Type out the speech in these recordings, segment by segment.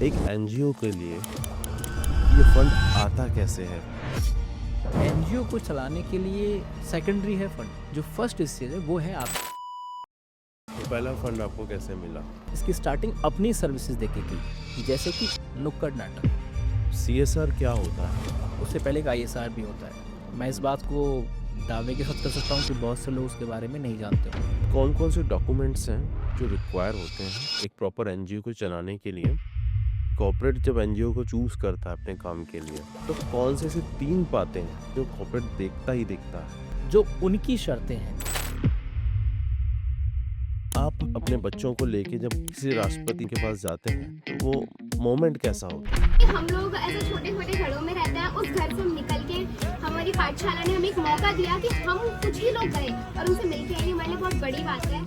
एक एनजीओ के लिए ये फंड आता कैसे है? एनजीओ को चलाने के लिए सेकेंडरी है फंड। जो फर्स्ट स्टेज है वो है आप तो पहला फंड आपको कैसे मिला? इसकी स्टार्टिंग अपनी सर्विसेज देके की, जैसे कि नुक्कड़ नाटक। सीएसआर क्या होता है? उससे पहले का आईएसआर भी होता है। मैं इस बात को दावे के साथ कर सकता हूँ कि बहुत से लोग उसके बारे में नहीं जानते हो। कौन कौन से डॉक्यूमेंट्स हैं जो रिक्वायर होते हैं एक प्रॉपर एनजीओ को चलाने के लिए? कॉर्पोरेट जब एनजीओ को चूज करता है अपने काम के लिए, तो कौन से ऐसे 3 बातें हैं जो कॉर्पोरेट देखता ही देखता है? जो उनकी शर्तें हैं। आप अपने बच्चों को लेके जब किसी राष्ट्रपति के पास जाते हैं तो वो मोमेंट कैसा होता है? कि हम लोग ऐसे छोटे-छोटे घरों में रहते हैं, उस घर से हम निकल के हमारी पाठशाला ने हमें एक मौका दिया कि हम कुछ ही लोग गए और उनसे मिलके आए, ये हमारे लिए बहुत बड़ी बात है।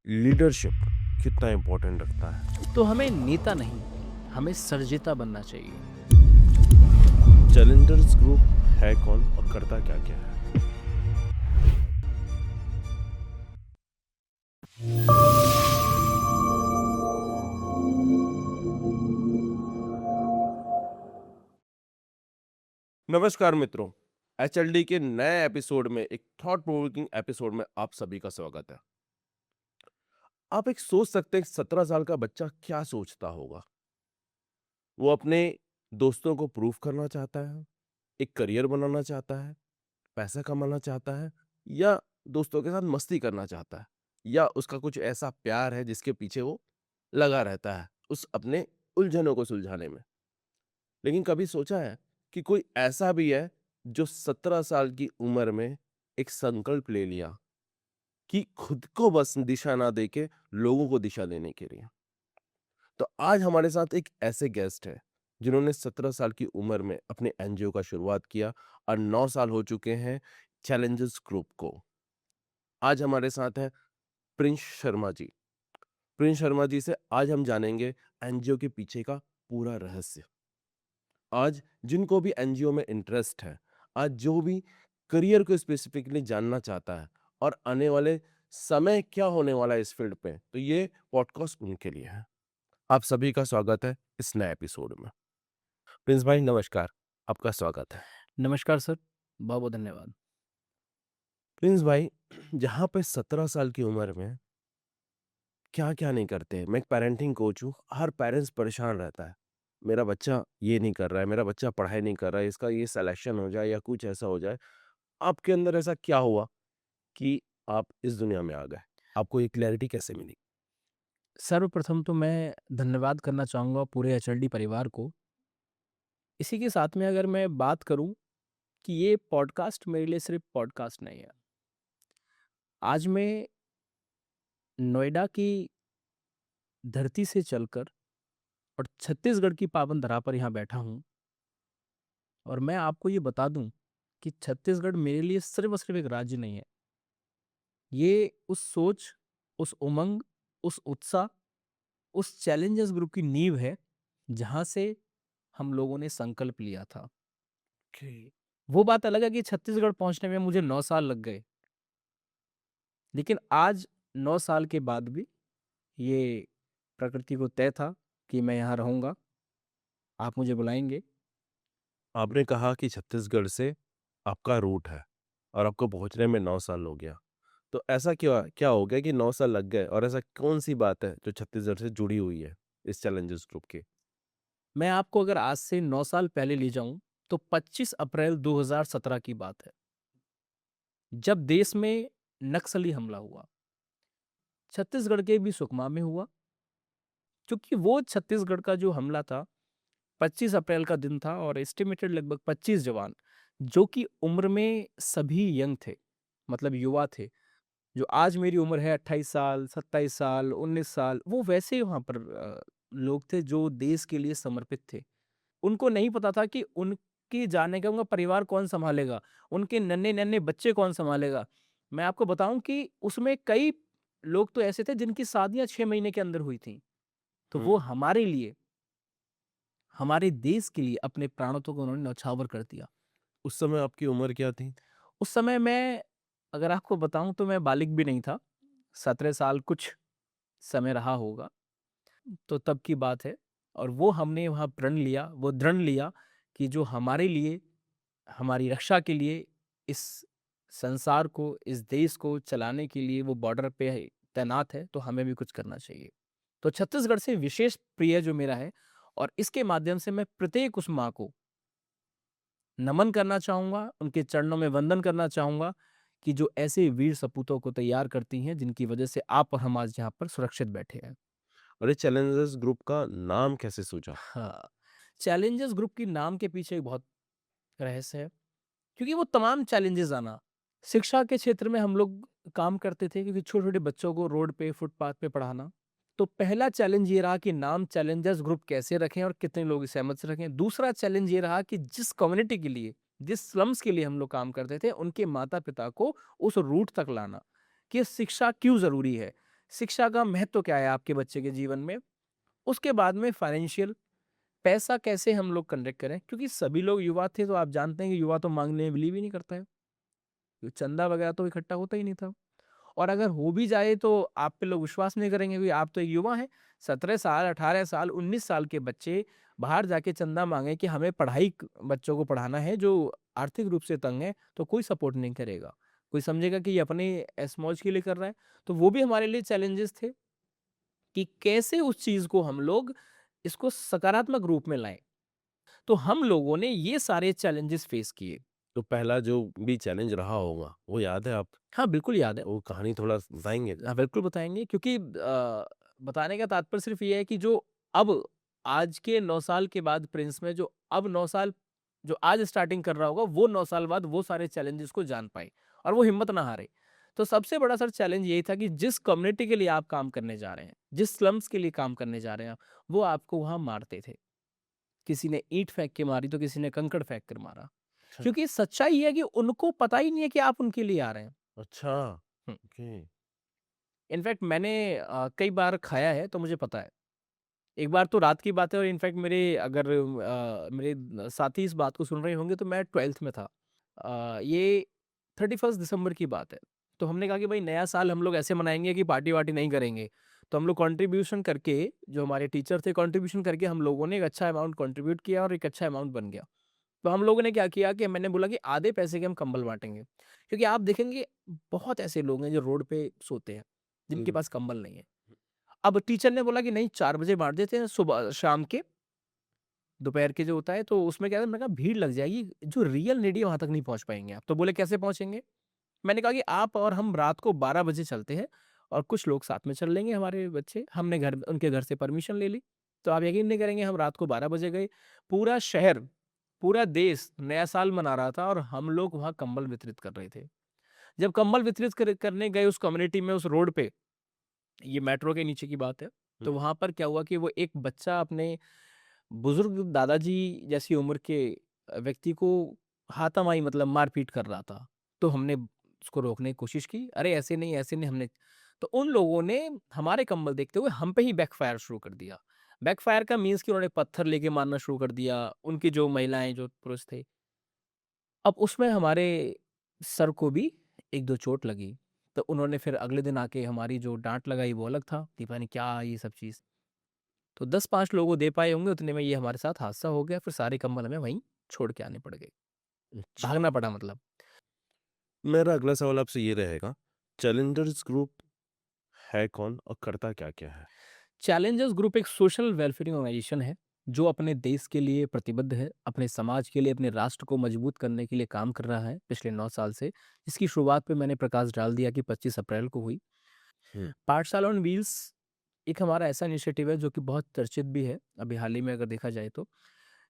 लीडरशिप कितना इम्पोर्टेंट रखता है? तो हमें नेता नहीं, हमें सर्जिता बनना चाहिए। चैलेंजर्स ग्रुप है कौन और करता क्या क्या है? नमस्कार मित्रों, एचएलडी के नए एपिसोड में, एक थॉट प्रोवोकिंग एपिसोड में आप सभी का स्वागत है। आप एक सोच सकते हैं 17 साल का बच्चा क्या सोचता होगा? वो अपने दोस्तों को प्रूफ करना चाहता है, एक करियर बनाना चाहता है, पैसा कमाना चाहता है, या दोस्तों के साथ मस्ती करना चाहता है, या उसका कुछ ऐसा प्यार है जिसके पीछे वो लगा रहता है उस अपने उलझनों को सुलझाने में। लेकिन कभी सोचा है कि कोई ऐसा भी है जो 17 साल की उम्र में एक संकल्प ले लिया कि खुद को बस दिशा ना देके लोगों को दिशा देने के लिए? तो आज हमारे साथ एक ऐसे गेस्ट है जिन्होंने 17 साल की उम्र में अपने एनजीओ का शुरुआत किया और 9 साल हो चुके हैं चैलेंजर्स ग्रुप को। आज हमारे साथ है प्रिंस शर्मा जी। प्रिंस शर्मा जी से आज हम जानेंगे एनजीओ के पीछे का पूरा रहस्य। आज जिनको भी एनजीओ में इंटरेस्ट है, आज जो भी करियर को स्पेसिफिकली जानना चाहता है और आने वाले समय क्या होने वाला है इस फील्ड पे, तो ये पॉडकास्ट उनके लिए है। आप सभी का स्वागत है इस नए एपिसोड में। प्रिंस भाई नमस्कार, आपका स्वागत है। नमस्कार सर, बहुत बहुत धन्यवाद। प्रिंस भाई, जहाँ पे 17 साल की उम्र में क्या-क्या नहीं करते हैं। मैं एक पेरेंटिंग कोच हूँ, हर पेरेंट्स परेशान रहता है। मेरा बच्चा ये नहीं कर रहा है, मेरा बच्चा पढ़ाई नहीं कर रहा है, इसका ये सिलेक्शन हो जाए या कुछ ऐसा हो जाए। आपके अंदर ऐसा क्या हुआ कि आप इस दुनिया में आ गए? आपको ये क्लैरिटी कैसे मिली? सर्वप्रथम तो मैं धन्यवाद करना चाहूँगा पूरे एचएलडी परिवार को। इसी के साथ में अगर मैं बात करूँ कि ये पॉडकास्ट मेरे लिए सिर्फ पॉडकास्ट नहीं है। आज मैं नोएडा की धरती से चलकर और छत्तीसगढ़ की पावन धरा पर यहाँ बैठा हूँ और मैं आपको ये बता दूँ कि छत्तीसगढ़ मेरे लिए सिर्फ और सिर्फ एक राज्य नहीं है। ये उस सोच, उस उमंग, उस उत्साह, उस चैलेंजर्स ग्रुप की नींव है, जहाँ से हम लोगों ने संकल्प लिया था। वो बात अलग है कि छत्तीसगढ़ पहुँचने में मुझे 9 साल लग गए। लेकिन आज 9 साल के बाद भी ये प्रकृति को तय था कि मैं यहाँ रहूँगा। आप मुझे बुलाएँगे। आपने कहा कि छत्तीसगढ़ से आपका रूट है और आपको पहुँचने में 9 साल हो गया। तो ऐसा क्या क्या हो गया कि 9 साल लग गए, और ऐसा कौन-सी बात है जो छत्तीसगढ़ से जुड़ी हुई है इस चैलेंजर्स ग्रुप की? मैं आपको अगर आज से 9 साल पहले ले जाऊँ, तो 25 अप्रैल 2017 की बात है, जब देश में नक्सली हमला हुआ। छत्तीसगढ़ के भी सुकमा में हुआ, क्योंकि वो छत्तीसगढ़ का जो हमला था, 25 अप्रैल का दिन था और एस्टिमेटेड लगभग 25 जवान, जो कि उम्र में सभी यंग थे, मतलब युवा थे। जो आज मेरी उम्र है 28 साल, 27 साल, 19 साल, वो वैसे ही वहाँ पर लोग थे जो देश के लिए समर्पित थे। उनको नहीं पता था कि उनके जाने का उनका परिवार कौन सँभालेगा, उनके नन्हे-नन्हे बच्चे कौन सँभालेगा। मैं आपको बताऊँ कि उसमें कई लोग तो ऐसे थे जिनकी शादियाँ 6 महीने के अंदर हुई थीं। तो हुँ। वो हमारे लिए, हमारे देश के लिए अपने प्राणों को उन्होंने न्यौछावर कर दिया। उस समय आपकी उम्र क्या थी? उस समय मैं, अगर आपको बताऊँ तो मैं बालिग भी नहीं था। 17 साल कुछ समय रहा होगा, तो तब की बात है। और वो हमने वहाँ प्रण लिया, वो दृढ़ लिया कि जो हमारे लिए, हमारी रक्षा के लिए, इस संसार को, इस देश को चलाने के लिए वो बॉर्डर पे तैनात है, तो हमें भी कुछ करना चाहिए। तो छत्तीसगढ़ से विशेष प्रिय जो मेरा है, और इसके माध्यम से मैं प्रत्येक उस माँ को नमन करना चाहूँगा, उनके चरणों में वंदन करना चाहूँगा कि जो ऐसे वीर सपूतों को तैयार करती हैं, जिनकी वजह से आप और हम आज यहाँ पर सुरक्षित बैठे हैं। और ये चैलेंजर्स ग्रुप का नाम कैसे सूझा? हाँ, चैलेंजर्स ग्रुप के नाम के पीछे एक बहुत रहस्य है, क्योंकि वो तमाम चैलेंजेस आना, शिक्षा के क्षेत्र में हम लोग काम करते थे, क्योंकि छोटे-छोटे बच्चों को रोड पे, फुटपाथ पे पढ़ाना। तो पहला चैलेंज ये रहा कि नाम चैलेंजर्स ग्रुप कैसे रखें और कितने लोग इसे सहमत से रखें। दूसरा चैलेंज ये रहा कि जिस कम्युनिटी के लिए, जिस स्लम्स के लिए हम लोग काम करते थे, उनके माता-पिता को उस रूट तक लाना कि शिक्षा क्यों ज़रूरी है? शिक्षा का महत्व क्या है आपके बच्चे के जीवन में? उसके बाद में फाइनेंशियल, पैसा कैसे हम लोग कलेक्ट करें? क्योंकि सभी लोग युवा थे, तो आप जानते हैं कि युवा तो माँगने में बिलीव ही नहीं करता है। तो चंदा वगैरह तो इकट्ठा होता ही नहीं था। और अगर हो भी जाए तो आप पे लोग विश्वास नहीं करेंगे, क्योंकि आप तो एक युवा हैं। 17 साल, 18 साल, 19 साल के बच्चे बाहर जाके चंदा मांगे कि हमें बच्चों को पढ़ाना है जो आर्थिक रूप से तंग है, तो कोई सपोर्ट नहीं करेगा। कोई समझेगा कि ये अपने ऐश-मौज के लिए कर रहा है। तो वो भी हमारे लिए चैलेंजेस थे कि कैसे उस चीज़ को हम लोग इसको सकारात्मक रूप में लाएँ। तो हम लोगों ने ये सारे चैलेंजेस फेस किए। तो पहला जो भी चैलेंज रहा होगा, वो याद है आप? हाँ, बिल्कुल याद है। वो कहानी थोड़ा बताएँगे? हाँ, बिल्कुल बताएँगे, क्योंकि बताने का तात्पर्य सिर्फ़ ये है कि जो अब आज के 9 साल के बाद प्रिंस में जो अब 9 साल जो आज स्टार्टिंग कर रहा होगा, वो 9 साल बाद वो सारे चैलेंजेस को जान पाए और वो हिम्मत ना हारे। तो सबसे बड़ा सर चैलेंज यही था कि जिस कम्युनिटी के लिए आप काम करने जा रहे हैं, जिस स्लम्स के लिए काम करने जा रहे हैं आप, वो आपको वहाँ मारते थे। किसी ने ईंट फेंक के मारी, तो किसी ने कंकड़ फेंक कर मारा। अच्छा। क्योंकि सच्चाई ये है कि उनको पता ही नहीं है कि आप उनके लिए आ रहे हैं। अच्छा, हुँ। ओके। इनफैक्ट मैंने कई बार खाया है, तो मुझे पता है। एक बार तो रात की बात है, और इनफैक्ट मेरे साथी इस बात को सुन रहे होंगे, तो मैं 12th में था। ये 31 दिसंबर की बात है। तो हमने कहा कि भाई नया साल हम लोग ऐसे मनाएँगे कि पार्टी-वार्टी नहीं करेंगे। तो हम लोग कंट्रीब्यूशन करके, जो हमारे टीचर थे, कंट्रीब्यूशन करके हम लोगों ने एक अच्छा अमाउंट कंट्रीब्यूट किया और एक अच्छा अमाउंट बन गया। तो हम लोगों ने क्या किया कि मैंने बोला कि आधे पैसे के हम कंबल बाँटेंगे। क्योंकि आप देखेंगे बहुत ऐसे लोग हैं जो रोड पे सोते हैं, जिनके हुँ, पास कंबल नहीं है। अब टीचर ने बोला कि नहीं, 4 बजे बाँट देते हैं, सुबह शाम के, दोपहर के जो होता है, तो उसमें क्या है, मैंने कहा भीड़ लग जाएगी, जो रियल नीडी है वहाँ तक नहीं पहुँच पाएँगे आप। तो बोले कैसे पहुँचेंगे? मैंने कहा कि आप और हम रात को 12 बजे चलते हैं, और कुछ लोग साथ में चल लेंगे हमारे बच्चे। हमने उनके घर से परमिशन ले ली। तो आप यकीन नहीं करेंगे, हम रात को 12 बजे गए। पूरा शहर, पूरा देश नया साल मना रहा था, और हम लोग वहाँ कंबल वितरित कर रहे थे। जब कंबल वितरित करने गए उस कम्युनिटी में, उस रोड पे, ये मेट्रो के नीचे की बात है, हुँ। तो वहाँ पर क्या हुआ कि वो एक बच्चा अपने बुजुर्ग दादाजी जैसी उम्र के व्यक्ति को हाथामाई, मतलब मारपीट कर रहा था। तो हमने उसको रोकने की कोशिश की, अरे ऐसे नहीं, ऐसे नहीं, हमने, तो उन लोगों ने हमारे कंबल देखते हुए हम पे ही बैकफायर शुरू कर दिया। बैकफायर का मीन्स कि उन्होंने पत्थर लेके मारना शुरू कर दिया, उनकी जो महिलाएँ, जो पुरुष थे। अब उसमें हमारे सर को भी 1-2 चोट लगी। तो उन्होंने फिर अगले दिन आके हमारी जो डाँट लगाई वो अलग था, कि पता नहीं क्या ये सब चीज़। तो 10-5 लोगों को दे पाए होंगे, उतने में ये हमारे साथ हादसा हो गया, फिर सारे कंबल हमें वहीं छोड़ के आने पड़ गए। अच्छा। भागना पड़ा मतलब। मेरा अगला सवाल आपसे ये रहेगा, चैलेंजर्स ग्रुप है कौन और करता क्या-क्या है? चैलेंजर्स ग्रुप एक सोशल वेलफेयरिंग ऑर्गेनाइजेशन है, जो अपने देश के लिए प्रतिबद्ध है, अपने समाज के लिए, अपने राष्ट्र को मजबूत करने के लिए काम कर रहा है पिछले 9 साल से। इसकी शुरुआत पे मैंने प्रकाश डाल दिया कि 25 अप्रैल को हुई। हुँ। पाठशाला ऑन व्हील्स एक हमारा ऐसा इनिशिएटिव है जो कि बहुत चर्चित भी है, अभी हाल ही में अगर देखा जाए तो।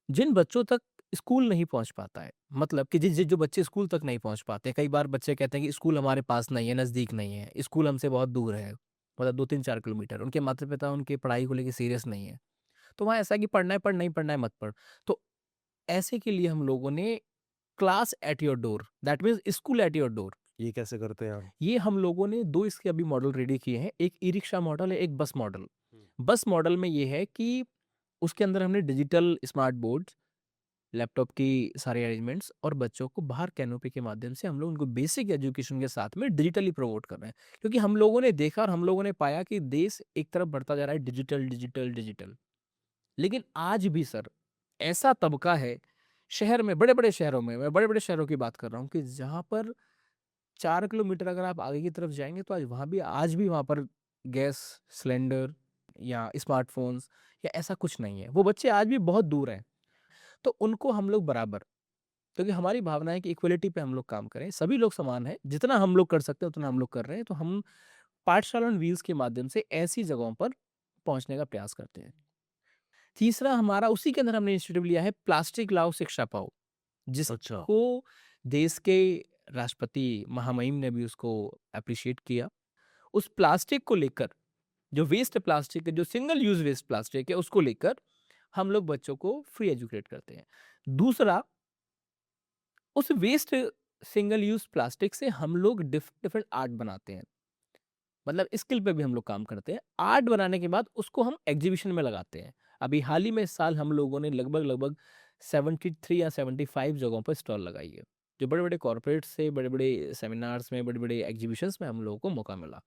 जिन बच्चों तक स्कूल नहीं पहुँच पाता है, मतलब कि जो बच्चे स्कूल तक नहीं पहुँच पाते, कई बार बच्चे कहते हैं कि स्कूल हमारे पास नहीं है, नज़दीक नहीं है, स्कूल हमसे बहुत दूर है, मतलब 2-3-4 किलोमीटर। उनके माता-पिता उनकी पढ़ाई को लेके सीरियस नहीं है। तो वहाँ ऐसा है कि पढ़ना है पढ़, नहीं पढ़ना है मत पढ़। तो ऐसे के लिए हम लोगों ने class at your door, that means school at your door, ये कैसे करते हैं आप? ये हम लोगों ने 2 इसके अभी मॉडल रेडी किए हैं। एक ई-रिक्शा मॉडल है, एक बस मॉडल। हुँ। बस मॉडल में ये है कि उसके अंदर हमने डिजिटल स्मार्ट बोर्ड, लैपटॉप की सारे अरेंजमेंट्स, और बच्चों को बाहर कैनोपी के माध्यम से हम लोग उनको बेसिक एजुकेशन के साथ में डिजिटली प्रमोट कर रहे हैं। क्योंकि हम लोगों ने देखा और हम लोगों ने पाया कि देश एक तरफ बढ़ता जा रहा है डिजिटल डिजिटल डिजिटल। लेकिन आज भी सर ऐसा तबका है शहर में, बड़े बड़े शहरों में, मैं बड़े बड़े शहरों की बात कर रहा हूँ, कि जहाँ पर 4 किलोमीटर अगर आप आगे की तरफ जाएंगे तो आज भी वहाँ पर गैस सिलेंडर या स्मार्टफोन्स या ऐसा कुछ नहीं है। वो बच्चे आज भी बहुत दूर हैं। तो उनको हम लोग बराबर, क्योंकि हमारी भावना है कि इक्वलिटी पे हम लोग काम करें, सभी लोग समान हैं, जितना हम लोग कर सकते हैं उतना हम लोग कर रहे हैं। तो हम पाठशाला ऑन व्हील्स के माध्यम से ऐसी जगहों पर पहुंचने का प्रयास करते हैं। तीसरा हमारा, उसी के अंदर हमने इंस्टीट्यूट लिया है प्लास्टिक लाओ शिक्षा पाओ, अच्छा। जिसको देश के राष्ट्रपति महामहिम ने भी उसको अप्रिशिएट किया। उस प्लास्टिक को लेकर, जो वेस्ट प्लास्टिक है, जो सिंगल यूज वेस्ट प्लास्टिक है, उसको लेकर हम लोग बच्चों को फ्री एजुकेट करते हैं। दूसरा, उस वेस्ट सिंगल यूज प्लास्टिक से हम लोग डिफरेंट आर्ट बनाते हैं। मतलब स्किल पे भी हम लोग काम करते हैं। आर्ट बनाने के बाद उसको हम एग्जीबिशन में लगाते हैं। अभी हाल ही में इस साल हम लोगों ने लगभग लगभग 73 या 75 जगहों पर स्टॉल लगाई है, जो बड़े बड़े कॉर्पोरेट से, बड़े बड़े सेमिनार्स में, बड़े बड़े एग्जीबिशंस में हम लोगों को मौका मिला।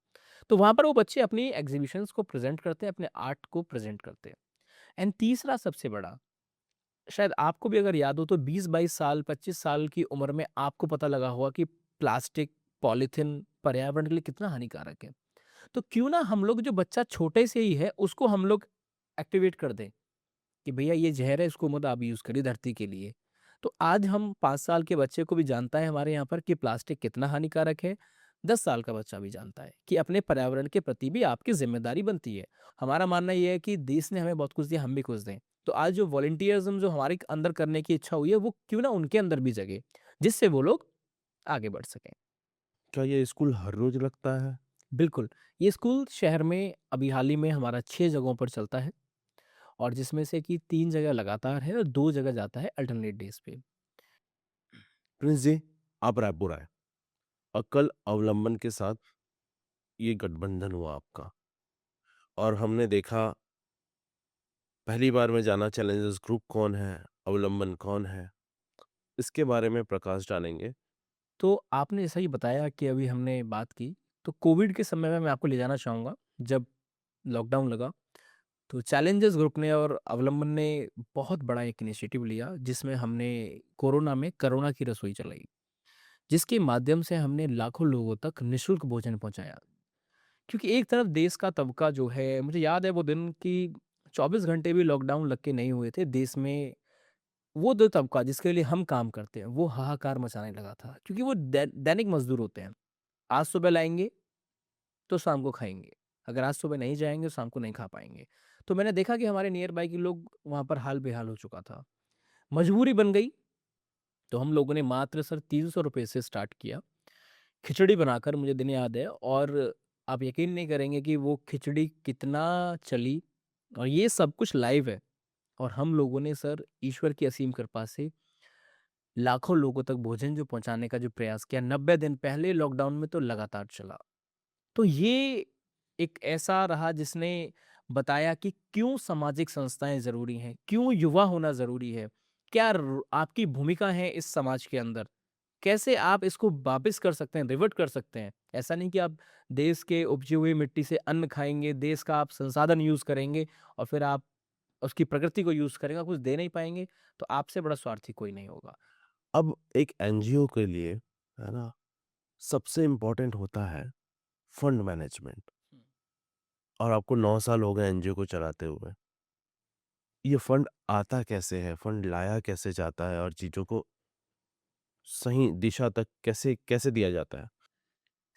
तो वहाँ पर वो बच्चे अपनी एग्जीबिशंस को प्रेजेंट करते हैं, अपने आर्ट को प्रेजेंट करते हैं। एंड तीसरा सबसे बड़ा, शायद आपको भी अगर याद हो तो 20-22 साल, 25 साल की उम्र में आपको पता लगा होगा कि प्लास्टिक, पॉलीथिन पर्यावरण के लिए कितना हानिकारक है। तो क्यों ना हम लोग, जो बच्चा छोटे से ही है, उसको हम लोग एक्टिवेट कर दें कि भैया ये जहर है, इसको मत आप यूज़ करिए धरती के लिए। तो आज हम 5 साल के बच्चे को भी जानता है हमारे यहाँ पर कि प्लास्टिक कितना हानिकारक है। 10 साल का बच्चा भी जानता है कि अपने पर्यावरण के प्रति भी आपकी ज़िम्मेदारी बनती है। हमारा मानना ये है कि देश ने हमें बहुत कुछ दिया, हम भी कुछ दें। तो आज जो वॉलंटियरिज़्म जो हमारे अंदर करने की इच्छा हुई है, वो क्यों ना उनके अंदर भी जगे, जिससे वो लोग आगे बढ़ सकें। क्या ये स्कूल हर रोज लगता है? बिल्कुल, ये स्कूल शहर में अभी हाल ही में हमारा 6 जगहों पर चलता है, और जिसमें से कि 3 जगह लगातार है और 2 जगह जाता है अल्टरनेट डेज़ पे। प्रिंस जी, आप रायपुर आए। अकल अवलंबन के साथ ये गठबंधन हुआ आपका, और हमने देखा, पहली बार में जाना चैलेंजर्स ग्रुप कौन है, अवलंबन कौन है, इसके बारे में प्रकाश डालेंगे। तो आपने जैसा ही बताया कि अभी हमने बात की, तो कोविड के समय में मैं आपको ले जाना चाहूँगा। जब लॉकडाउन लगा, तो चैलेंजर्स ग्रुप ने और अवलंबन ने बहुत बड़ा एक इनिशिएटिव लिया, जिसमें हमने कोरोना में करुणा की रसोई चलाई, जिसके माध्यम से हमने लाखों लोगों तक निःशुल्क भोजन पहुँचाया। क्योंकि एक तरफ देश का तबका जो है, मुझे याद है वो दिन कि 24 घंटे भी लॉकडाउन लग के नहीं हुए थे देश में, वो जो तबका जिसके लिए हम काम करते हैं, वो हाहाकार मचाने लगा था। क्योंकि वो दैनिक मजदूर होते हैं। आज सुबह लाएँगे, तो शाम को खाएँगे। अगर आज सुबह नहीं जाएँगे, तो शाम को नहीं खा पाएँगे। तो मैंने देखा कि हमारे नियर बाय के लोग वहाँ पर हाल बेहाल हो चुका था। मजबूरी बन गई, तो हम लोगों ने मात्र सर ₹300 से स्टार्ट किया। खिचड़ी बनाकर, मुझे दिन याद है, और आप यकीन नहीं करेंगे कि वो खिचड़ी कितना चली, और ये सब कुछ लाइव है। और हम लोगों ने सर ईश्वर की असीम कृपा से लाखों लोगों तक भोजन जो पहुँचाने का जो प्रयास किया, 90 दिन पहले लॉकडाउन में तो लगातार चला। तो ये एक ऐसा रहा जिसने बताया कि क्यों सामाजिक संस्थाएँ ज़रूरी हैं, क्यों युवा होना ज़रूरी है, क्या आपकी भूमिका है इस समाज के अंदर, कैसे आप इसको वापिस कर सकते हैं, रिवर्ट कर सकते हैं। ऐसा नहीं कि आप देश के उपजी हुई मिट्टी से अन्न खाएँगे, देश का आप संसाधन यूज़ करेंगे और फिर आप उसकी प्रकृति को यूज़ करेंगे, कुछ दे नहीं पाएँगे, तो आपसे बड़ा स्वार्थी कोई नहीं होगा। अब एक एनजीओ के लिए, है ना, सबसे इम्पोर्टेंट होता है फंड मैनेजमेंट, और आपको 9 साल हो गए एनजीओ को चलाते हुए। ये फंड आता कैसे है, फंड लाया कैसे जाता है, और चीज़ों को सही दिशा तक कैसे कैसे दिया जाता है?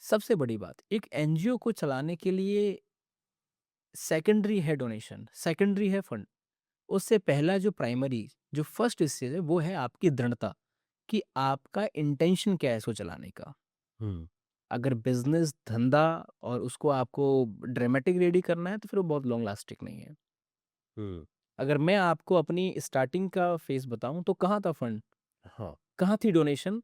सबसे बड़ी बात, एक एनजीओ को चलाने के लिए सेकेंडरी है डोनेशन, सेकेंडरी है फंड। उससे पहला जो प्राइमरी, जो फर्स्ट स्टेज है, वो है आपकी दृढ़ता, कि आपका इंटेंशन क्या है इसको चलाने का। हुँ, अगर बिज़नेस, धंधा और उसको आपको ड्रामेटिक रेडी करना है, तो फिर वो बहुत लॉन्ग लास्टिंग नहीं है। हुँ, अगर मैं आपको अपनी स्टार्टिंग का फेज़ बताऊँ, तो कहाँ था फंड? हाँ। कहाँ थी डोनेशन?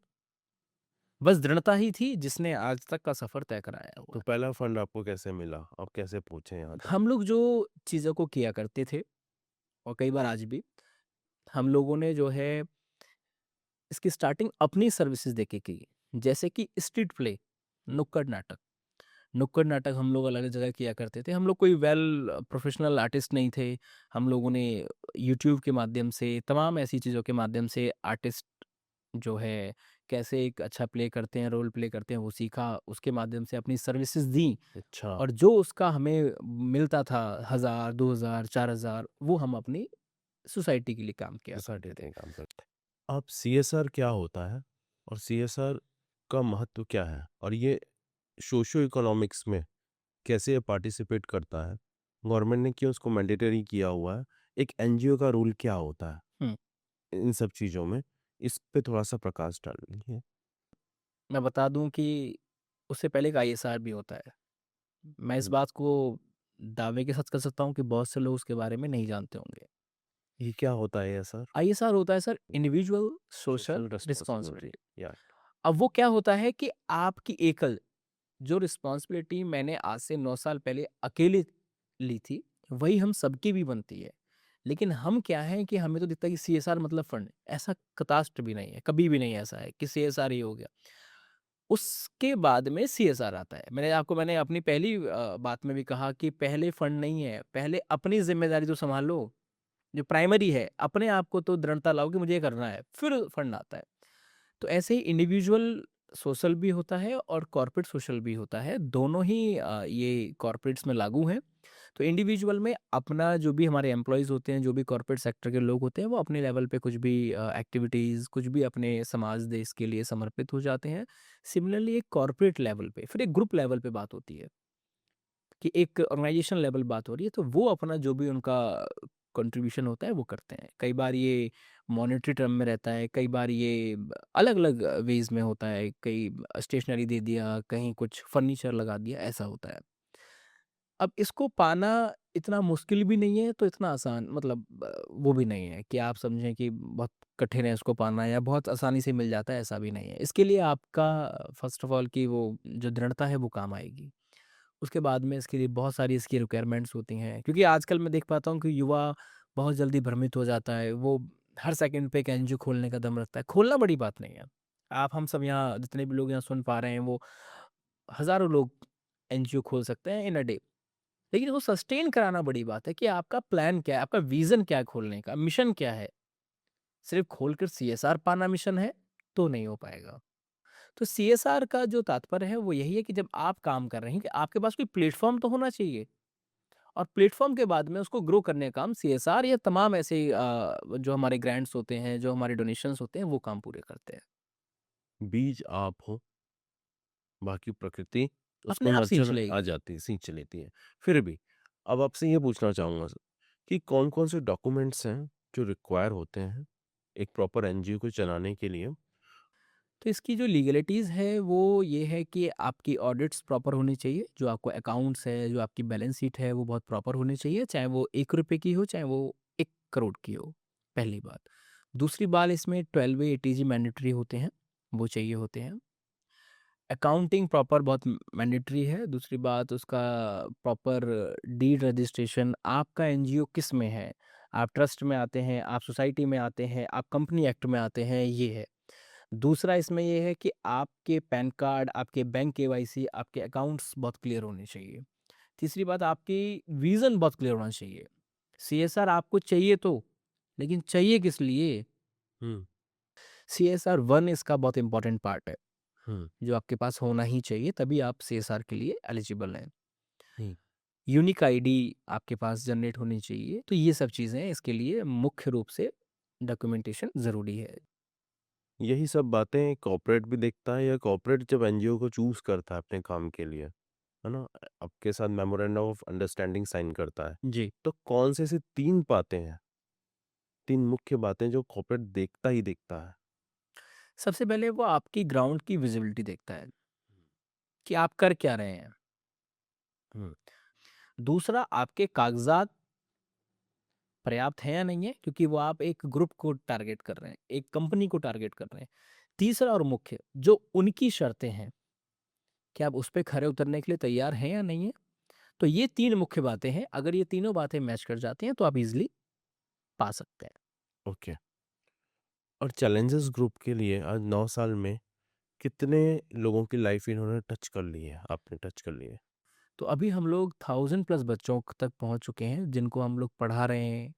बस दृढ़ता ही थी जिसने आज तक का सफ़र तय कराया हुआ तो है। पहला फंड आपको कैसे मिला? आप कैसे पहुँचे यहाँ तक? हम लोग जो चीज़ों को किया करते थे, और कई बार आज भी, हम लोगों ने जो है इसकी स्टार्टिंग अपनी सर्विसेज देके की, जैसे कि स्ट्रीट प्ले, नुक्कड़ नाटक। नुक्कड़ नाटक हम लोग अलग जगह किया करते थे। हम लोग कोई वेल प्रोफेशनल आर्टिस्ट नहीं थे। हम लोगों ने यूट्यूब के माध्यम से, तमाम ऐसी चीज़ों के माध्यम से आर्टिस्ट जो है कैसे एक अच्छा प्ले करते हैं, रोल प्ले करते हैं, वो सीखा। उसके माध्यम से अपनी सर्विसेज दी अच्छा। और जो उसका हमें मिलता था 1000, 2000, 4000, वो हम अपनी सोसाइटी के लिए काम किया सोसाइटी करते थे। में काम करते हैं। अब सीएसआर क्या होता है और सीएसआर का महत्व क्या है और ये सोशो इकोनॉमिक्स में कैसे पार्टिसिपेट करता है? गवर्नमेंट ने क्यों उसको मैंडेटरी किया हुआ है? एक एनजीओ का रोल क्या होता है हुँ। इन सब चीज़ों में? इस पे थोड़ा-सा प्रकाश डालिए। मैं बता दूँ कि उससे पहले एक आईएसआर भी होता है। मैं इस हुँ। बात को दावे के साथ कर सकता हूँ कि बहुत से लोग उसके बारे में नहीं जानते होंगे। ये क्या होता है ये सर? आईएसआर होता है sir individual social social responsibility. Responsibility. या अब वो क्या होता है कि आपकी एकल जो रिस्पॉन्सिबिलिटी मैंने आज से 9 साल पहले अकेले ली थी, वही हम सबकी भी बनती है। लेकिन हम क्या हैं कि हमें तो दिखता है कि सीएसआर मतलब फंड, ऐसा कदास्ट भी नहीं है, कभी भी नहीं ऐसा है कि सीएसआर ही हो गया। उसके बाद में सीएसआर आता है। मैंने अपनी पहली बात में भी कहा कि पहले फंड नहीं है, पहले अपनी ज़िम्मेदारी तो सँभालो, जो प्राइमरी है, अपने आप को तो दृढ़ता लाओ कि मुझे ये करना है, फिर फंड आता है। तो ऐसे ही इंडिविजुअल सोशल भी होता है और कॉर्पोरेट सोशल भी होता है। दोनों ही ये कॉर्पोरेट्स में लागू हैं। तो इंडिविजुअल में अपना जो भी हमारे एम्प्लॉइज़ होते हैं, जो भी कॉर्पोरेट सेक्टर के लोग होते हैं, वो अपने लेवल पे कुछ भी एक्टिविटीज़, कुछ भी अपने समाज देश के लिए समर्पित हो जाते हैं। सिमिलरली एक कॉर्पोरेट लेवल पे, फिर एक ग्रुप लेवल पे बात होती है कि एक ऑर्गेनाइजेशन लेवल बात हो रही है, तो वो अपना जो भी उनका कंट्रीब्यूशन होता है, वो करते हैं। कई बार ये मॉनेटरी टर्म में रहता है, कई बार ये अलग-अलग वेज़ में होता है। कहीं स्टेशनरी दे दिया, कहीं कुछ फर्नीचर लगा दिया, ऐसा होता है। अब इसको पाना इतना मुश्किल भी नहीं है, तो इतना आसान मतलब वो भी नहीं है कि आप समझें कि बहुत कठिन है इसको पाना या बहुत आसानी से मिल जाता है, ऐसा भी नहीं है। इसके लिए आपका फ़र्स्ट ऑफ़ ऑल कि वो जो दृढ़ता है, वो काम आएगी। उसके बाद में इसके लिए बहुत सारी इसकी रिक्वायरमेंट्स होती हैं, क्योंकि आजकल मैं देख पाता हूँ कि युवा बहुत जल्दी भ्रमित हो जाता है। वो हर सेकंड पे एक एनजीओ खोलने का दम रखता है। खोलना बड़ी बात नहीं है। आप हम सब यहाँ जितने भी लोग यहाँ सुन पा रहे हैं, वो हज़ारों लोग एनजीओ खोल सकते हैं इन अ डे। लेकिन वो सस्टेन कराना बड़ी बात है कि आपका प्लान क्या है, आपका विज़न क्या है खोलने का, मिशन क्या है। सिर्फ़ खोलकर सीएसआर पाना मिशन है, तो नहीं हो पाएगा। तो सीएसआर का जो तात्पर्य है, वो यही है कि जब आप काम कर रहे हैं कि आपके पास कोई प्लेटफ़ॉर्म तो होना चाहिए और प्लेटफ़ॉर्म के बाद में उसको ग्रो करने का काम सीएसआर या तमाम ऐसे जो हमारे ग्रांट्स होते हैं, जो हमारे डोनेशंस होते हैं, वो काम पूरे करते हैं। बीज आप हो, बाकी प्रकृति उसको अपने आप सींच नर्चर आ लेगी। जाती है, सींच लेती है। फिर भी अब आपसे ये पूछना चाहूँगा सर कि कौन-कौन से डॉक्यूमेंट्स हैं जो रिक्वायर होते हैं एक प्रॉपर एनजीओ को चलाने के लिए? तो इसकी जो लीगलिटीज़ है वो ये है कि आपकी ऑडिट्स प्रॉपर होनी चाहिए, जो आपको अकाउंट्स है, जो आपकी बैलेंस शीट है वो बहुत प्रॉपर होनी चाहिए, चाहे वो ₹1 की हो, चाहे वो 1 करोड़ की हो, पहली बात। दूसरी बात इसमें 12 एटीजी मैंडेटरी होते हैं, वो चाहिए होते हैं। अकाउंटिंग प्रॉपर बहुत मैंडेटरी है। दूसरी बात उसका प्रॉपर डीड रजिस्ट्रेशन, आपका एनजीओ किस में है, आप ट्रस्ट में आते हैं, आप सोसाइटी में आते हैं, आप कंपनी एक्ट में आते हैं, ये है। दूसरा इसमें ये है कि आपके पैन कार्ड, आपके बैंक केवाईसी, आपके अकाउंट्स बहुत क्लियर होने चाहिए। तीसरी बात आपकी विज़न बहुत क्लियर होना चाहिए। सीएसआर आपको चाहिए तो, लेकिन चाहिए किस लिए? हुँ, सीएसआर 1 इसका बहुत इम्पोर्टेंट पार्ट है, हुँ, जो आपके पास होना ही चाहिए, तभी आप सीएसआर के लिए एलिजिबल हैं। हुँ। यूनिक आईडी आपके पास जनरेट होनी चाहिए, तो ये सब चीज़ें इसके लिए मुख्य रूप से डॉक्यूमेंटेशन ज़रूरी है। यही सब बातें कॉर्पोरेट भी देखता है या कॉर्पोरेट जब एनजीओ को चूज़ करता है अपने काम के लिए, है ना? आपके साथ मेमोरेंडम ऑफ अंडरस्टैंडिंग साइन करता है। जी। तो कौन से ऐसी 3 बातें हैं, 3 मुख्य बातें जो कॉर्पोरेट देखता ही देखता है? सबसे पहले वो आपकी ग्राउंड की विज़िबिलिटी देखता है कि आप कर क्या रहे हैं। हुँ, दूसरा आपके कागज़ात पर्याप्त हैं या नहीं है, क्योंकि वो आप एक ग्रुप को टारगेट कर रहे हैं, एक कंपनी को टारगेट कर रहे हैं। तीसरा और मुख्य जो उनकी शर्तें हैं, क्या आप उस पे खरे उतरने के लिए तैयार हैं या नहीं है? तो ये 3 मुख्य बातें हैं, अगर ये तीनों बातें मैच कर जाती हैं तो आप ईज़िली पा सकते हैं। ओके। और चैलेंजेस ग्रुप के लिए आज 9 साल में कितने लोगों की लाइफ इन्होंने टच कर ली है, आपने टच कर ली है? तो अभी हम लोग 1000 प्लस बच्चों तक पहुँच चुके हैं, जिनको हम लोग पढ़ा रहे हैं,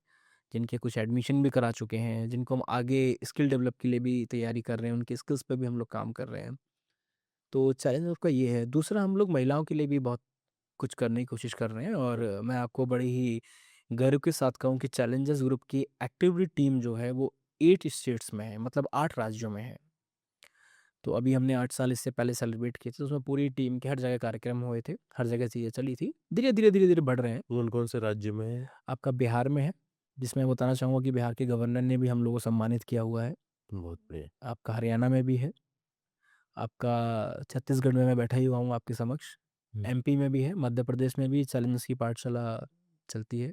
जिनके कुछ एडमिशन भी करा चुके हैं, जिनको हम आगे स्किल डेवलप के लिए भी तैयारी कर रहे हैं, उनकी स्किल्स पे भी हम लोग काम कर रहे हैं। तो चैलेंज आपका ये है। दूसरा, हम लोग महिलाओं के लिए भी बहुत कुछ करने की कोशिश कर रहे हैं, और मैं आपको बड़ी ही गर्व के साथ कहूँ कि चैलेंजर्स ग्रुप की एक्टिवली टीम जो है वो 8 स्टेट्स में है, मतलब 8 राज्यों में है। तो अभी हमने 8 साल इससे पहले सेलिब्रेट किए थे, तो उसमें पूरी टीम के हर जगह कार्यक्रम हुए थे, हर जगह चीज़ें चली थी। धीरे-धीरे बढ़ रहे हैं। कौन-कौन से राज्य में है? आपका बिहार में है, जिसमें मैं बताना चाहूँगा कि बिहार के गवर्नर ने भी हम लोगों को सम्मानित किया हुआ है। बहुत बढ़िया। आपका हरियाणा में भी है, आपका छत्तीसगढ़ में मैं बैठा ही हुआ हूँ आपके समक्ष, हुँ। एमपी में भी है, मध्य प्रदेश में भी चैलेंजर्स की पाठशाला चलती है,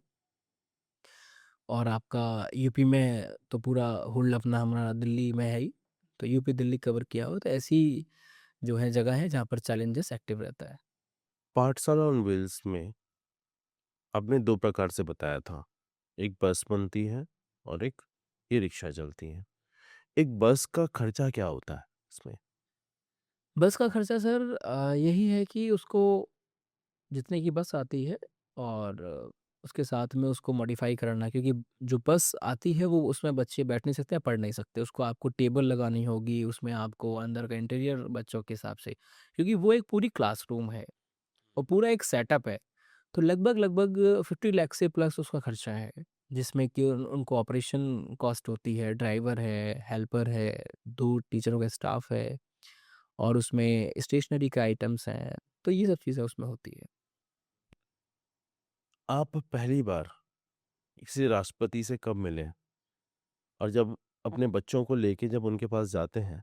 और आपका यूपी में तो पूरा हुल अपना हमारा दिल्ली में है ही, तो यूपी दिल्ली कवर किया हो। तो ऐसी जो है जगह है जहाँ पर चैलेंजर्स एक्टिव रहता है। पाठशाला ऑन व्हील्स में आपने 2 प्रकार से बताया था। एक बस बनती है और एक ई-रिक्शा चलती है। एक बस का खर्चा क्या होता है इसमें? बस का खर्चा सर यही है कि उसको जितने की बस आती है, और उसके साथ में उसको मॉडिफाई करना, क्योंकि जो बस आती है वो उसमें बच्चे बैठ नहीं सकते या पढ़ नहीं सकते, उसको आपको टेबल लगानी होगी, उसमें आपको अंदर का इंटीरियर बच्चों के हिसाब से, क्योंकि वो एक पूरी क्लासरूम है और पूरा एक सेटअप है। तो लगभग 50 लाख से प्लस उसका खर्चा है, जिसमें कि उनको ऑपरेशन कॉस्ट होती है, ड्राइवर है, हेल्पर है, 2 टीचरों का स्टाफ है, और उसमें स्टेशनरी के आइटम्स हैं। तो ये सब चीज़ें उसमें होती है। आप पहली बार किसी राष्ट्रपति से कब मिले? और जब अपने बच्चों को लेके जब उनके पास जाते हैं,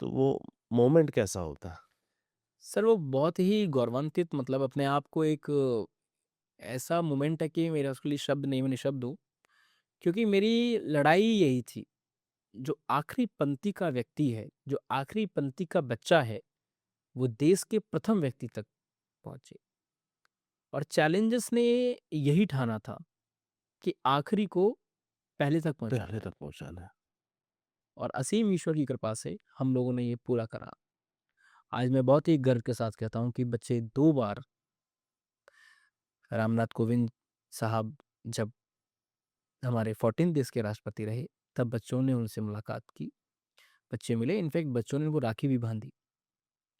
तो वो मोमेंट कैसा होता है? सर वो बहुत ही गौरवान्वित, मतलब अपने आप को एक ऐसा मोमेंट है कि मेरा उसके लिए शब्द नहीं, मैं निशब्द हूँ। क्योंकि मेरी लड़ाई यही थी, जो आखिरी पंक्ति का व्यक्ति है, जो आखिरी पंक्ति का बच्चा है, वो देश के प्रथम व्यक्ति तक पहुँचे। और चैलेंजर्स ने यही ठाना था कि आखिरी को पहले तक पहले पहुँचाना है, तक पहुँचाना है। और असीम ईश्वर की कृपा से हम लोगों ने ये पूरा करा। आज मैं बहुत ही गर्व के साथ कहता हूँ कि बच्चे 2 बार रामनाथ कोविंद साहब जब हमारे 14 देश के राष्ट्रपति रहे, तब बच्चों ने उनसे मुलाकात की। बच्चे मिले, इनफैक्ट बच्चों ने उनको राखी भी बाँधी,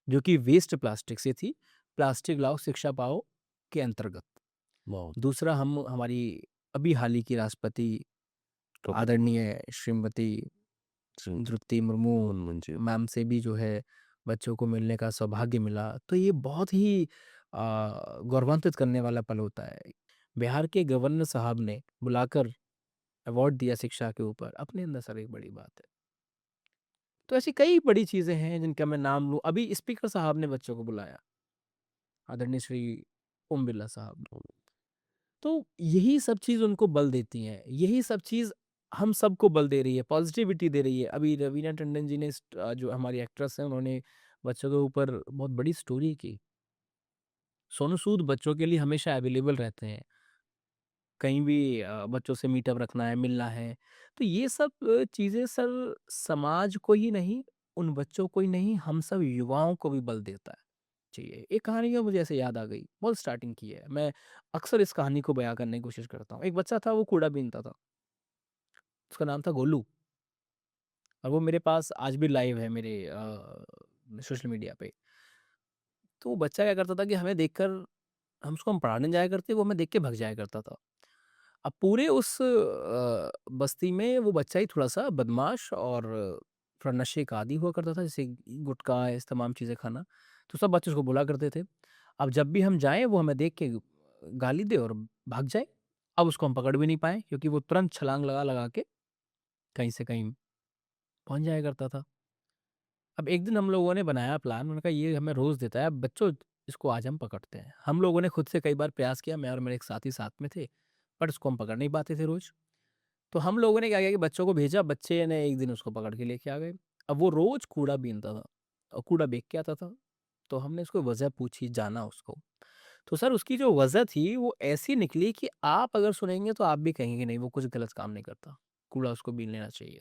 जो कि वेस्ट प्लास्टिक से थी। प्लास्टिक लाओ शिक्षा पाओ के अंतर्गत। बहुत दूसरा, हम हमारी अभी हाल ही की राष्ट्रपति द्रौपदी आदरणीय श्रीमती मुर्मू, द्रौपदी मुर्मू मुर्मू जी। मैम से भी जो है बच्चों को मिलने का सौभाग्य मिला। तो ये बहुत ही गौरवान्वित करने वाला पल होता है। बिहार के गवर्नर साहब ने बुलाकर अवार्ड दिया शिक्षा के ऊपर, अपने अंदर सर एक बड़ी बात है। तो ऐसी कई बड़ी चीज़ें हैं जिनका मैं नाम लूँ। अभी स्पीकर साहब ने बच्चों को बुलाया, आदरणीय श्री ओम बिरला साहब। तो यही सब चीज़ उनको बल देती हैं, यही सब चीज़ हम सबको बल दे रही है, पॉज़िटिविटी दे रही है। अभी रवीना टंडन जी ने जो हमारी एक्ट्रेस हैं, उन्होंने बच्चों के ऊपर बहुत बड़ी स्टोरी की। सोनू सूद बच्चों के लिए हमेशा अवेलेबल रहते हैं। कहीं भी बच्चों से मीटअप रखना है, मिलना है। तो ये सब चीज़ें सर समाज को ही नहीं, उन बच्चों को ही नहीं, हम सब युवाओं को भी बल देता है। चाहिए। एक कहानी है मुझे ऐसे याद आ गई, बहुत स्टार्टिंग की है। मैं अक्सर इस कहानी को बयाँ करने की कोशिश करता हूँ। एक बच्चा था, वो कूड़ा बीनता था। उसका नाम था गोलू, और वो मेरे पास आज भी लाइव है मेरे सोशल मीडिया पे। तो वो बच्चा क्या करता था कि हमें देखकर, हम पढ़ाने जाया करते, वो हमें देख के भग जाया करता था। अब पूरे उस बस्ती में वो बच्चा ही थोड़ा-सा बदमाश और थोड़ा नशे का आदी हुआ करता था, जैसे गुटखा, इस तमाम चीज़ें खाना। तो सब बच्चे उसको बोला करते थे। अब जब भी हम जाएँ, वो हमें देख के गाली दे और भाग जाए। अब उसको हम पकड़ भी नहीं पाए, क्योंकि वो तुरंत छलांग लगा-लगा के कहीं से कहीं पहुँच जाया करता था। अब एक दिन हम लोगों ने बनाया प्लान, मैंने कहा ये हमें रोज़ देता है, अब बच्चों इसको आज हम पकड़ते हैं। हम लोगों ने खुद से कई बार प्रयास किया, मैं और मेरे एक साथी साथ में थे, बट उसको हम पकड़ नहीं पाते थे रोज़। तो हम लोगों ने क्या किया कि बच्चों को भेजा, बच्चे ने एक दिन उसको पकड़ के लेके आ गए। अब वो रोज़ कूड़ा बीनता था और कूड़ा बेच के आता था। तो हमने उसको वजह पूछी, जाना उसको। तो सर उसकी जो वजह थी वो ऐसी निकली कि आप अगर सुनेंगे तो आप भी कहेंगे नहीं, वो कुछ गलत काम नहीं करता। कूड़ा उसको बीन लेना चाहिए।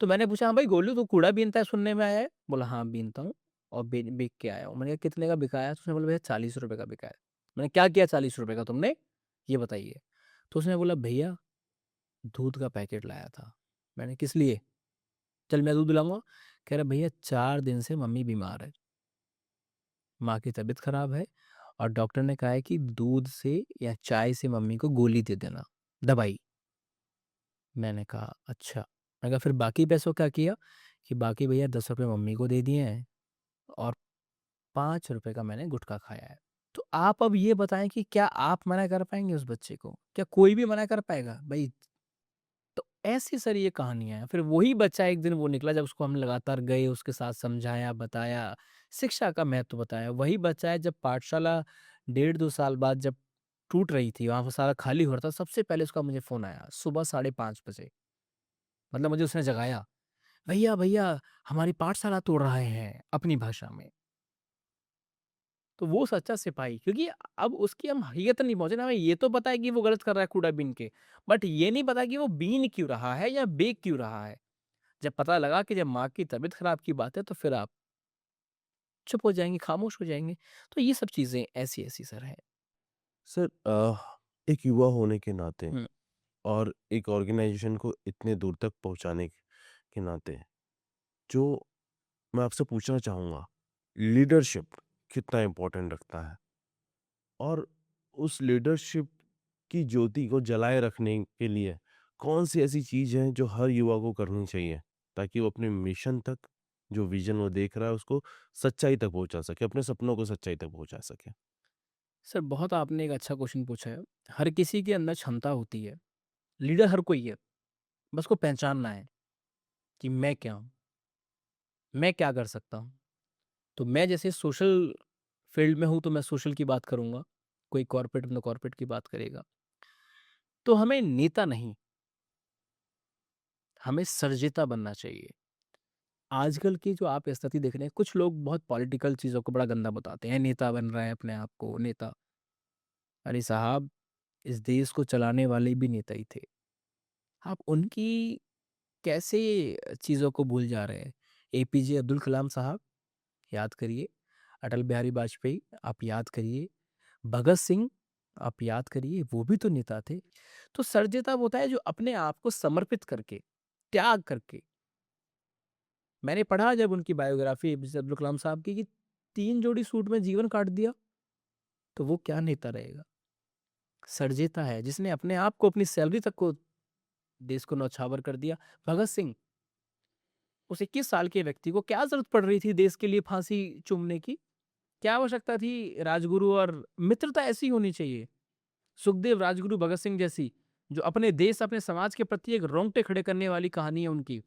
तो मैंने पूछा, हाँ भाई गोलू तू कूड़ा बीनता है, सुनने में आया है। बोला हाँ बीनता हूँ और बिक के आया हूँ। मैंने कहा कितने का बिका है? तो उसने बोला भैया 40 रुपए का बिका है। मैंने क्या किया 40 रुपए का तुमने, ये बताइए। तो उसने बोला भैया दूध का पैकेट लाया था। मैंने किस लिए? चल मैं दूध लाऊंगा। कह रहा भैया 4 दिन से मम्मी बीमार है, माँ की तबीयत खराब है और डॉक्टर ने कहा है कि दूध से या चाय से मम्मी को गोली दे देना, दवाई। मैंने कहा अच्छा। मैंने कहा फिर बाकी पैसों क्या किया? कि बाकी भैया 10 रुपये मम्मी को दे दिए हैं और 5 रुपए का मैंने गुटखा खाया है। तो आप अब ये बताएं कि क्या आप मना कर पाएंगे उस बच्चे को? क्या कोई भी मना कर पाएगा भाई? तो ऐसी सर ये कहानियां हैं। फिर वही बच्चा एक दिन वो निकला, जब उसको हम लगातार गए, उसके साथ समझाया, बताया, शिक्षा का महत्व बताया। वही बच्चा है जब पाठशाला 1.5-2 साल बाद जब टूट रही थी, वहां पर सारा खाली हो रहा था, सबसे पहले उसका मुझे फोन आया सुबह 5:30 बजे। मतलब मुझे उसने जगाया, भैया भैया हमारी पाठशाला तोड़ रहे हैं, अपनी भाषा में। तो वो सच्चा सिपाही, क्योंकि अब उसकी हम हकीकत तक नहीं पहुंचे ना। हमें ये तो पता है कि वो गलत कर रहा है कूड़ा बीन के, बट ये नहीं पता कि वो बीन क्यों रहा है या बेच क्यों रहा है। जब पता लगा कि जब माँ की तबीयत खराब की बात है, तो फिर आप चुप हो जाएंगे, खामोश हो जाएंगे। तो ये सब चीजें ऐसी ऐसी सर है। सर एक युवा होने के नाते हम्म। और एक ऑर्गेनाइजेशन को इतने दूर तक पहुंचाने के नाते जो मैं आपसे पूछना चाहूँगा, लीडरशिप कितना इम्पोर्टेंट रखता है? और उस लीडरशिप की ज्योति को जलाए रखने के लिए कौन-सी ऐसी चीज़ है जो हर युवा को करनी चाहिए, ताकि वो अपने मिशन तक, जो विज़न वो देख रहा है, उसको सच्चाई तक पहुँचा सके, अपने सपनों को सच्चाई तक पहुँचा सके? सर बहुत आपने एक अच्छा क्वेश्चन पूछा है। हर किसी के अंदर क्षमता होती है, लीडर हर कोई है, बस को पहचानना है कि मैं क्या हूँ, मैं क्या कर सकता हूँ। तो मैं जैसे सोशल फील्ड में हूँ तो मैं सोशल की बात करूंगा, कोई कॉर्पोरेट में तो कॉर्पोरेट की बात करेगा। तो हमें नेता नहीं, हमें सर्जिता बनना चाहिए। आजकल की जो आप स्थिति देख रहे हैं, कुछ लोग बहुत पॉलिटिकल चीज़ों को बड़ा गंदा बताते हैं, नेता बन रहा है अपने आप को नेता। अरे साहब, इस देश को चलाने वाले भी नेता ही थे। आप उनकी कैसे चीज़ों को भूल जा रहे हैं? एपीजे अब्दुल कलाम साहब याद करिए, अटल बिहारी वाजपेयी आप याद करिए, भगत सिंह आप याद करिए, वो भी तो नेता थे। तो सर्जिता वो होता है जो अपने आप को समर्पित करके, त्याग करके। मैंने पढ़ा जब उनकी बायोग्राफी एपीजे अब्दुल कलाम साहब की, कि 3 जोड़ी सूट में जीवन काट दिया, तो वो क्या नेता रहेगा? सर्जिता है जिसने अपने आप को, अपनी सैलरी तक को देश को न्यौछावर कर दिया। भगत सिंह, उस 21 साल के व्यक्ति को क्या जरूरत पड़ रही थी देश के लिए फांसी चूमने की? क्या आवश्यकता थी? राजगुरु और मित्रता ऐसी होनी चाहिए, सुखदेव राजगुरु भगत सिंह जैसी, जो अपने देश अपने समाज के प्रति एक रोंगटे खड़े करने वाली कहानी है उनकी।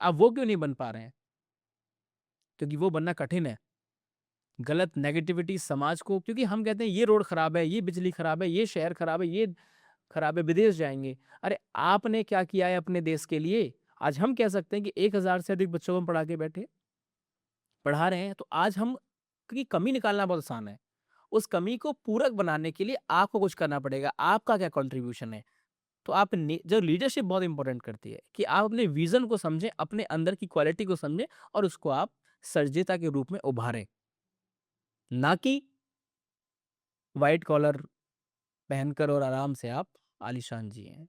अब वो क्यों नहीं बन पा रहे हैं? क्योंकि वो बनना कठिन है। गलत नेगेटिविटी समाज को, क्योंकि हम कहते हैं ये रोड खराब है, ये बिजली खराब है, ये शहर खराब है, ये खराब है, विदेश जाएंगे। अरे आपने क्या किया है अपने देश के लिए? आज हम कह सकते हैं कि 1000 से अधिक बच्चों को हम पढ़ा रहे हैं। तो आज हम की कमी निकालना बहुत आसान है। उस कमी को पूरक बनाने के लिए आपको कुछ करना पड़ेगा। आपका क्या कंट्रीब्यूशन है? तो आप जो लीडरशिप बहुत इंपॉर्टेंट करती है कि आप अपने विजन को समझें, अपने अंदर की क्वालिटी को समझें और उसको आप सर्जिता के रूप में उभारें, ना कि व्हाइट कॉलर पहनकर और आराम से आप आलीशान जिए।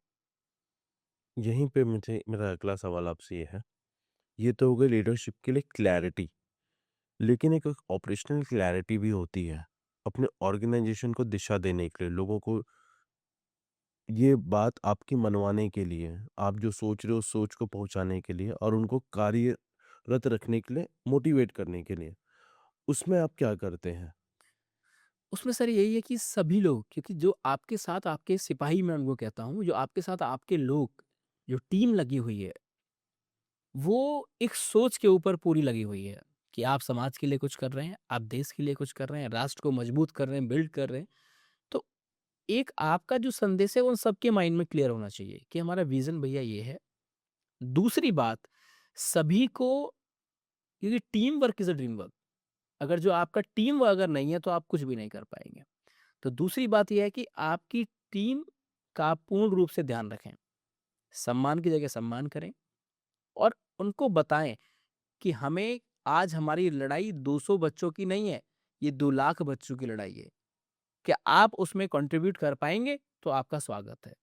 यहीं पे मुझे मेरा अगला सवाल आपसे ये है, ये तो हो गई लीडरशिप के लिए क्लैरिटी, लेकिन एक ऑपरेशनल क्लैरिटी भी होती है, अपने ऑर्गेनाइजेशन को दिशा देने के लिए, लोगों को ये बात आपकी मनवाने के लिए, आप जो सोच रहे हो उस सोच को पहुँचाने के लिए और उनको कार्यरत रखने के लिए, मोटिवेट करने के लिए। उसमें आप क्या करते हैं? उसमें सर यही है कि सभी लोग, क्योंकि जो आपके साथ आपके सिपाही मैं उनको कहता हूँ, जो आपके साथ आपके लोग, जो टीम लगी हुई है, वो एक सोच के ऊपर पूरी लगी हुई है कि आप समाज के लिए कुछ कर रहे हैं, आप देश के लिए कुछ कर रहे हैं, राष्ट्र को मजबूत कर रहे हैं, बिल्ड कर रहे हैं। तो एक आपका जो संदेश है वो उन सबके माइंड में क्लियर होना चाहिए कि हमारा विजन भैया ये है। दूसरी बात, सभी को, क्योंकि team work is a dream work. अगर जो आपका टीम वर्क अगर नहीं है तो आप कुछ भी नहीं कर पाएंगे। तो दूसरी बात यह है कि आपकी टीम का आप पूर्ण रूप से ध्यान रखें, सम्मान की जगह सम्मान करें और उनको बताएं कि हमें आज हमारी लड़ाई 200 बच्चों की नहीं है, ये 2 लाख बच्चों की लड़ाई है। क्या आप उसमें कंट्रीब्यूट कर पाएँगे तो आपका स्वागत है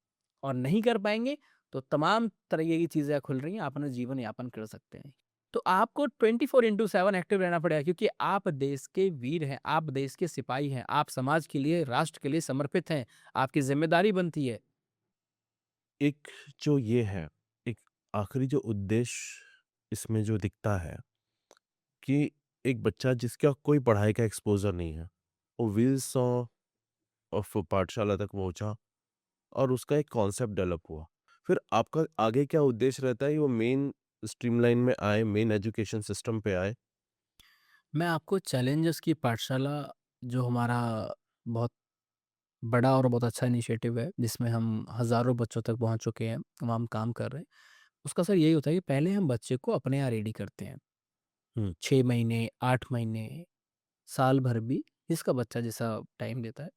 और नहीं कर पाएँगे तो तमाम तरीके की चीज़ें खुल रही हैं, आप अपना जीवन यापन कर सकते हैं। तो आपको 24/7 एक्टिव रहना पड़ेगा क्योंकि आप देश के वीर हैं, आप देश के सिपाही हैं, आप समाज के लिए, राष्ट्र के लिए समर्पित हैं, आपकी ज़िम्मेदारी बनती है। एक जो ये है, एक आखिरी जो उद्देश्य इसमें जो दिखता है कि एक बच्चा जिसका कोई पढ़ाई का एक्सपोज़र नहीं है, वो व्हील्स ऑफ पाठशाला तक पहुँचा और उसका एक कॉन्सेप्ट डेवलप हुआ। फिर आपका आगे क्या उद्देश्य रहता है कि वो मेन स्ट्रीमलाइन में आए, मेन एजुकेशन सिस्टम पे आए? मैं आपको चैलेंजर्स की पाठशाला जो हमारा बहुत बड़ा और बहुत अच्छा इनिशिएटिव है, जिसमें हम हज़ारों बच्चों तक पहुँच चुके हैं, वहाँ हम काम कर रहे हैं। उसका असर यही होता है कि पहले हम बच्चे को अपने यहाँ रेडी करते हैं। हुँ। 6 महीने, 8 महीने, साल भर भी जिसका बच्चा जैसा टाइम देता है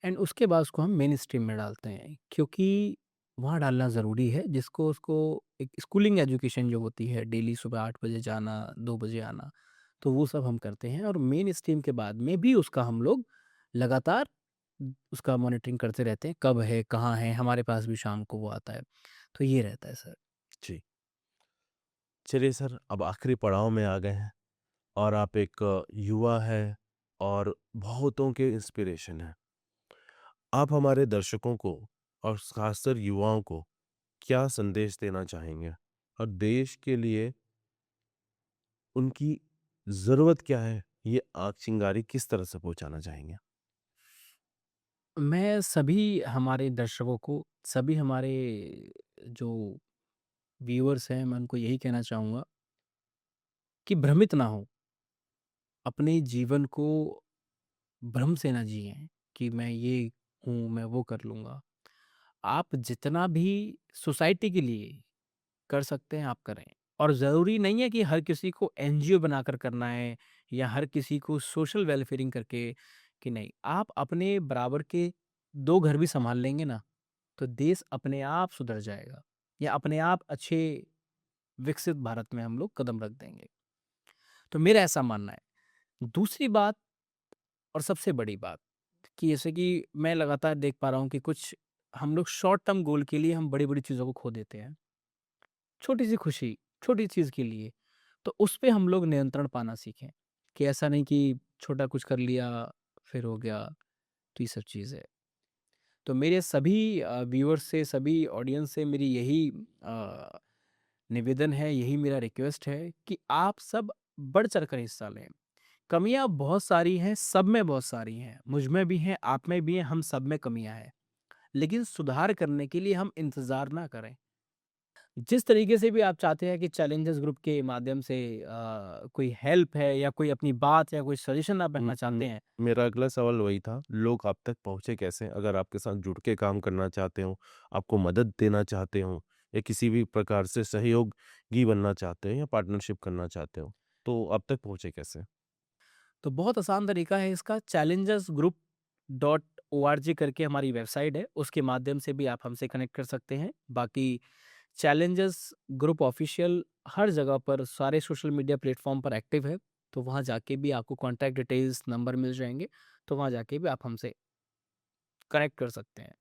एंड उसके बाद उसको हम मेन स्ट्रीम में डालते हैं क्योंकि वहाँ डालना ज़रूरी है जिसको उसको एक स्कूलिंग एजुकेशन जो होती है डेली सुबह 8 बजे जाना, 2 बजे आना, तो वो सब हम करते हैं और मेन स्ट्रीम के बाद में भी उसका हम लोग लगातार उसका मॉनिटरिंग करते रहते हैं, कब है, कहाँ है, हमारे पास भी शाम को वो आता है। तो ये रहता है सर। जी। चलिए सर, अब आखिरी पड़ाव में आ गए हैं और आप एक युवा हैं और बहुतों के इंस्पिरेशन हैं। आप हमारे दर्शकों को और खासकर युवाओं को क्या संदेश देना चाहेंगे? और देश के लिए उनकी ज़रूरत क्या है, ये आग चिंगारी किस तरह से पहुँचाना चाहेंगे? मैं सभी हमारे दर्शकों को, सभी हमारे जो व्यूअर्स हैं, मैं उनको यही कहना चाहूँगा कि भ्रमित ना हों। अपने जीवन को भ्रम से ना जिएँ कि मैं ये हूँ, मैं वो कर लूँगा। आप जितना भी सोसाइटी के लिए कर सकते हैं, आप करें और ज़रूरी नहीं है कि हर किसी को एनजीओ बनाकर करना है या हर किसी को सोशल वेलफेयरिंग करके कि नहीं। आप अपने बराबर के 2 घर भी सँभाल लेंगे ना, तो देश अपने आप सुधर जाएगा या अपने आप अच्छे विकसित भारत में हम लोग कदम रख देंगे। तो मेरा ऐसा मानना है। दूसरी बात और सबसे बड़ी बात कि जैसे कि मैं लगातार देख पा रहा हूँ कि कुछ हम लोग शॉर्ट टर्म गोल के लिए हम बड़ी-बड़ी चीज़ों को खो देते हैं। छोटी-सी खुशी, छोटी चीज़ के लिए, तो उस पे हम लोग नियंत्रण पाना सीखें, कि ऐसा नहीं कि छोटा कुछ कर लिया, फिर हो गया, तो ये सब चीज़ है। तो मेरे सभी व्यूअर्स से, सभी ऑडियंस से मेरी यही निवेदन है, यही मेरा रिक्वेस्ट है कि आप सब बढ़-चढ़ कर हिस्सा लें। कमियाँ बहुत सारी हैं, सब में बहुत सारी हैं, मुझ में भी हैं, आप में भी हैं, हम सब में कमियाँ हैं। लेकिन सुधार करने के लिए हम इंतज़ार ना करें। जिस तरीके से भी आप चाहते हैं कि चैलेंजर्स ग्रुप के माध्यम से कोई हेल्प है या कोई अपनी बात या कोई सजेशन आप रखना चाहते हैं। मेरा अगला सवाल वही था, लोग आप तक पहुँचे कैसे? अगर आपके साथ जुड़ के काम करना चाहते हों, आपको मदद देना चाहते हों या किसी भी प्रकार से सहयोगी बनना चाहते हैं या पार्टनरशिप करना चाहते हो, तो आप तक पहुँचे कैसे? तो बहुत आसान तरीका है इसका challengersgroup.org करके हमारी वेबसाइट है, उसके माध्यम से भी आप हमसे कनेक्ट कर सकते हैं। बाकी चैलेंजर्स ग्रुप ऑफिशियल हर जगह पर सारे सोशल मीडिया प्लेटफ़ॉर्म पर एक्टिव है, तो वहाँ जाके भी आपको कॉन्टैक्ट डिटेल्स, नंबर मिल जाएँगे, तो वहाँ जाके भी आप हमसे कनेक्ट कर सकते हैं।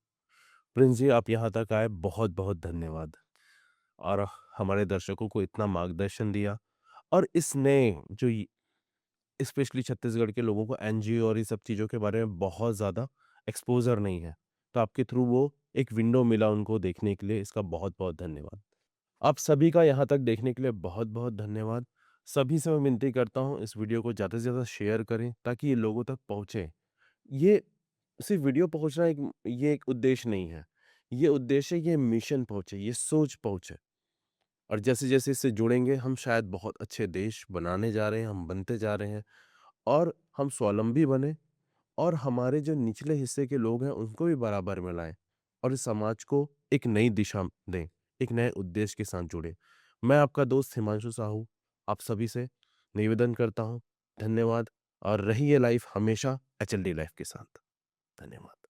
प्रिंस जी, आप यहाँ तक आए, बहुत-बहुत धन्यवाद और हमारे दर्शकों को इतना मार्गदर्शन दिया और इस नए जो य स्पेशली छत्तीसगढ़ के लोगों को एनजीओ और ये सब चीज़ों के बारे में बहुत ज़्यादा एक्सपोज़र नहीं है। तो आपके थ्रू वो एक विंडो मिला उनको देखने के लिए, इसका बहुत-बहुत धन्यवाद। आप सभी का यहाँ तक देखने के लिए बहुत-बहुत धन्यवाद। सभी से मैं विनती करता हूँ इस वीडियो को ज़्यादा से ज़्यादा शेयर करें ताकि ये लोगों तक पहुँचे। ये सिर्फ़ वीडियो पहुँचना ये एक उद्देश्य नहीं है। ये उद्देश्य है ये मिशन पहुँचे, ये सोच पहुँचे और जैसे-जैसे इससे जुड़ेंगे हम शायद बहुत अच्छे देश बनाने जा रहे हैं, हम बनते जा रहे हैं और हम स्वावलंबी बने और हमारे जो निचले हिस्से के लोग हैं उनको भी बराबर में लाएँ और इस समाज को एक नई दिशा दें, एक नए उद्देश्य के साथ जुड़ें। मैं आपका दोस्त हिमांशु साहू आप सभी से निवेदन करता हूँ, धन्यवाद और रहिए लाइफ हमेशा एचएलडी लाइफ के साथ। धन्यवाद।